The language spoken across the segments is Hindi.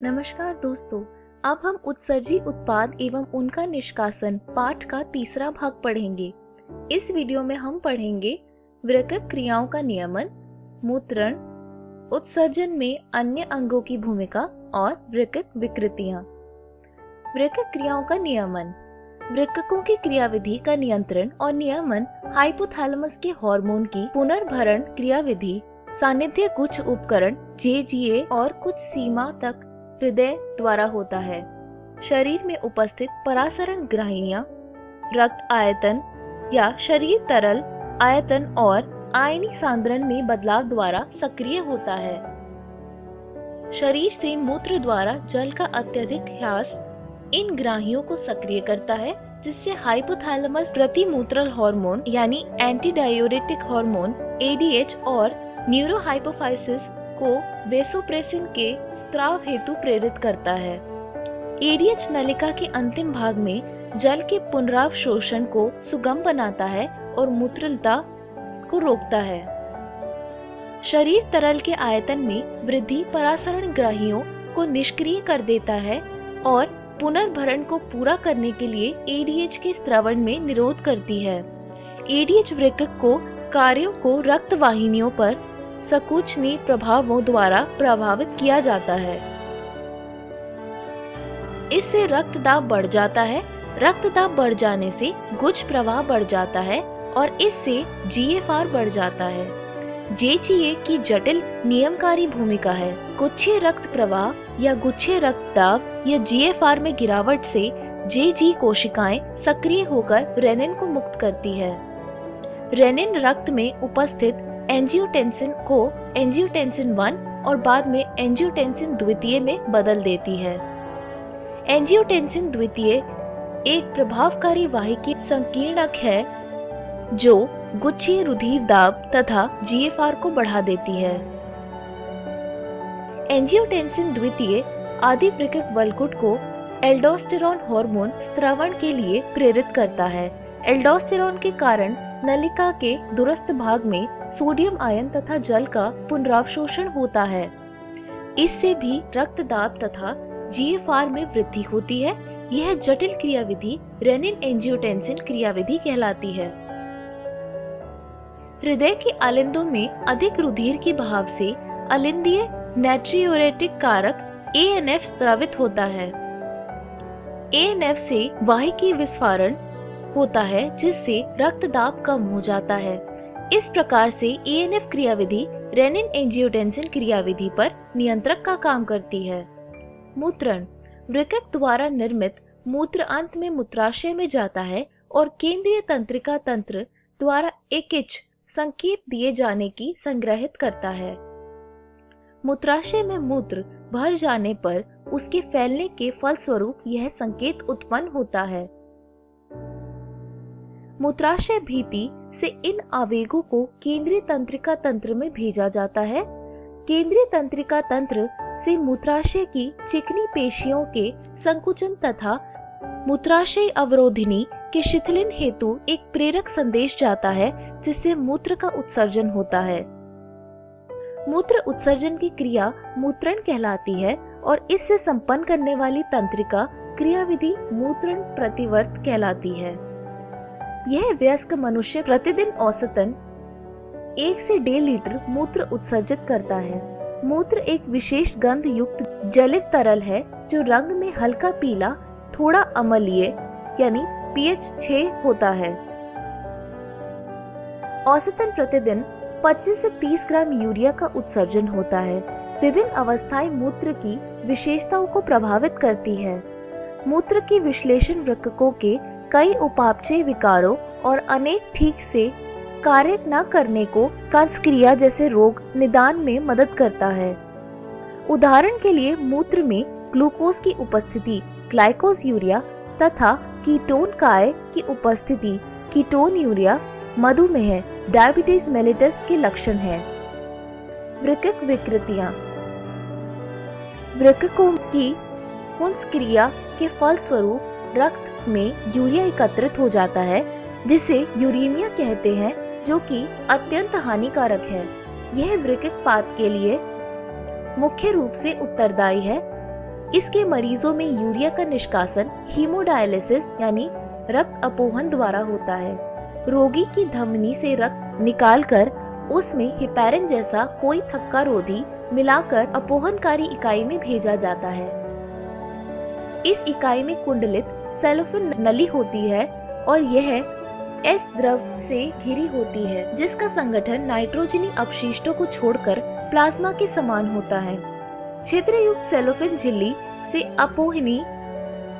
नमस्कार दोस्तों। अब हम उत्सर्जी उत्पाद एवं उनका निष्कासन पाठ का तीसरा भाग पढ़ेंगे। इस वीडियो में हम पढ़ेंगे वृक्क क्रियाओं का नियमन, मूत्रण, उत्सर्जन में अन्य अंगों की भूमिका और वृक्क विकृतियां। वृक्क क्रियाओं का नियमन। वृक्कों की क्रियाविधि का नियंत्रण और नियमन हाइपोथैलेमस के हार्मोन की पुनर्भरण क्रियाविधि, सानिध्य कुछ उपकरण जेजीए और कुछ सीमा तक हृदय द्वारा होता है। शरीर में उपस्थित परासरण ग्राहियां रक्त आयतन या शरीर तरल आयतन और आयनी सांद्रण में बदलाव द्वारा सक्रिय होता है। शरीर से मूत्र द्वारा जल का अत्यधिक ह्रास इन ग्राहियों को सक्रिय करता है, जिससे हाइपोथैलेमस प्रतिमूत्रल हार्मोन यानी एंटी डायोरेटिक हार्मोन एडीएच और न्यूरोहाइपोफाइसिस को वेसोप्रेसिन के स्राव हेतु प्रेरित करता है। एडीएच नलिका के अंतिम भाग में जल के पुनरावशोषण को सुगम बनाता है और मूत्रलता को रोकता है। शरीर तरल के आयतन में वृद्धि परासरण ग्राहियों को निष्क्रिय कर देता है और पुनर्भरण को पूरा करने के लिए एडीएच के स्रवण में निरोध करती है। एडीएच वृक्क को कार्यों को रक्त वाहिनियों पर संकुचनीय प्रभावों द्वारा प्रभावित किया जाता है। इससे रक्तदाब बढ़ जाता है। रक्तदाब बढ़ जाने से गुच्छ प्रवाह बढ़ जाता है और इससे जीएफआर बढ़ जाता है। जेजीए की जटिल नियमकारी भूमिका है। गुच्छीय रक्त प्रवाह या गुच्छीय रक्तदाब या जीएफआर में गिरावट से जेजी कोशिकाएं सक्रिय होकर रेनिन को मुक्त करती है। रेनिन रक्त में उपस्थित एंजियोटेंसिन को एंजियोटेंसिन 1 और बाद में एंजियोटेंसिन द्वितीय में बदल देती है। एंजियोटेंसिन द्वितीय एक प्रभावकारी वाहिकी संकीर्णक है जो गुच्छीय रुधिर दाब तथा जीएफआर को बढ़ा देती है। एंजियोटेंसिन द्वितीय आदि वृक्क वल्कुट को एल्डोस्टेरॉन हार्मोन स्रवण के लिए प्रेरित करता है। एल्डोस्टेरॉन के कारण नलिका के दूरस्थ भाग में सोडियम आयन तथा जल का पुनरावशोषण होता है। इससे भी रक्तदाब तथा जीएफआर में वृद्धि होती है। यह जटिल क्रियाविधि रेनिन एंजियोटेंसिन क्रियाविधि कहलाती है। हृदय के अलिंदों में अधिक रुधिर के बहाव से अलिंदीय नाट्रियोरेटिक कारक एएनएफ स्रावित होता है। एएनएफ से वाहिकी विस्फारण होता है, जिससे रक्तदाब कम हो जाता है। इस प्रकार से एएनएफ क्रियाविधि रेनिन एंजियोटेंसिन क्रियाविधि पर नियंत्रक का काम करती है। मूत्रण। वृक्क द्वारा निर्मित मूत्र अंत में मूत्राशय में जाता है और केंद्रीय तंत्रिका तंत्र द्वारा एकिच संकेत दिए जाने की संग्रहित करता है। मूत्राशय में मूत्र भर जाने पर उसके फैलने के फलस्वरूप यह संकेत उत्पन्न होता है। मूत्राशय भित्ति से इन आवेगों को केंद्रीय तंत्रिका तंत्र में भेजा जाता है। केंद्रीय तंत्रिका तंत्र से मूत्राशय की चिकनी पेशियों के संकुचन तथा मूत्राशय अवरोधिनी के शिथिलन हेतु एक प्रेरक संदेश जाता है, जिससे मूत्र का उत्सर्जन होता है। मूत्र उत्सर्जन की क्रिया मूत्रण कहलाती है और इससे संपन्न करने वाली तंत्रिका क्रियाविधि मूत्रण प्रतिवर्त कहलाती है। यह वयस्क मनुष्य प्रतिदिन औसतन 1 से 1.5 लीटर मूत्र उत्सर्जित करता है। मूत्र एक विशेष गंध युक्त जलित तरल है जो रंग में हल्का पीला, थोड़ा अम्लीय यानी पीएच 6 होता है। औसतन प्रतिदिन 25 से 30 ग्राम यूरिया का उत्सर्जन होता है। विभिन्न अवस्थाएं मूत्र की विशेषताओं को प्रभावित करती है। मूत्र की विश्लेषण वृक्कों के कई उपापचय विकारों और अनेक ठीक से कार्य न करने को कंसक्रिया जैसे रोग निदान में मदद करता है। उदाहरण के लिए मूत्र में ग्लूकोज की उपस्थिति ग्लाइकोज यूरिया तथा कीटोन काय की उपस्थिति कीटोन यूरिया मधुमेह डायबिटीज मेलिटस के लक्षण है। वृक्क विकृतियां। वृक्कों की पुंसक्रिया के फलस्वरूप रक्त में यूरिया एकत्रित हो जाता है, जिसे यूरेमिया कहते हैं, जो कि अत्यंत हानिकारक है। यह वृक्क पात के लिए मुख्य रूप से उत्तरदायी है। इसके मरीजों में यूरिया का निष्कासन हीमोडायलिसिस यानी रक्त अपोहन द्वारा होता है। रोगी की धमनी से रक्त निकालकर उसमें हेपारिन जैसा कोई थक्का रोधी मिलाकर अपोहनकारी इकाई में भेजा जाता है। इस इकाई में कुंडलित सेलोफिन नली होती है और यह एस द्रव से घिरी होती है, जिसका संगठन नाइट्रोजनी अपशिष्टों को छोड़कर प्लाज्मा के समान होता है। छिद्रयुक्त सेलोफिन झिल्ली से अपोहनी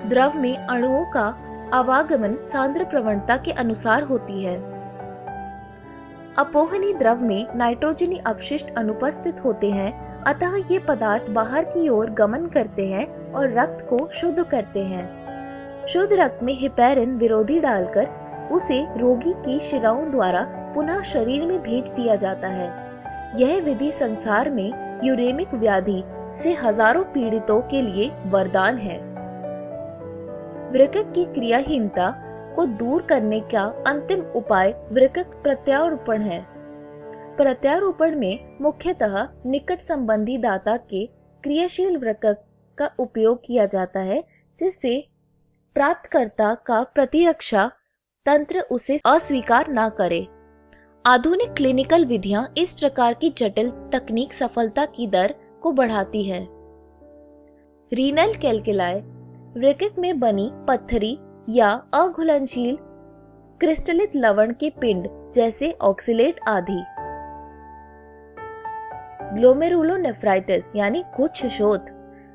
द्रव में अणुओं का आवागमन सांद्र प्रवणता के अनुसार होती है। अपोहनी द्रव में नाइट्रोजनी अपशिष्ट अनुपस्थित होते हैं, अतः ये पदार्थ बाहर की ओर गमन करते हैं और रक्त को शुद्ध करते हैं। शुद्ध रक्त में हेपारिन विरोधी डालकर उसे रोगी की शिराओं द्वारा पुनः शरीर में भेज दिया जाता है। यह विधि संसार में यूरेमिक व्याधि से हजारों पीड़ितों के लिए वरदान है। वृक्क की क्रियाहीनता को दूर करने का अंतिम उपाय वृक्क प्रत्यारोपण है। प्रत्यारोपण में मुख्यतः निकट संबंधी दाता के क्रियाशील वृक्क का उपयोग किया जाता है, जिससे प्राप्तकर्ता का प्रतिरक्षा तंत्र उसे अस्वीकार न करे। आधुनिक क्लिनिकल विधियां इस प्रकार की जटिल तकनीक सफलता की दर को बढ़ाती है। रीनल कैल्कुलाई वृक्क में बनी पत्थरी या अघुलनशील क्रिस्टलित लवण के पिंड जैसे ऑक्सिलेट आदि। ग्लोमेरुलोनेफ्राइटिस यानी गुच्छ शोथ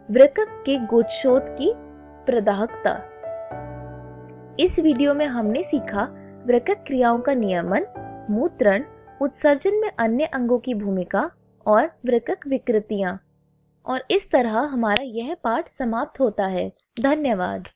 वृक्क के गुच्छ शोथ की प्रदाहकता। इस वीडियो में हमने सीखा वृक्क क्रियाओं का नियमन, मूत्रण, उत्सर्जन में अन्य अंगों की भूमिका और वृक्क विकृतियां। और इस तरह हमारा यह पाठ समाप्त होता है। धन्यवाद।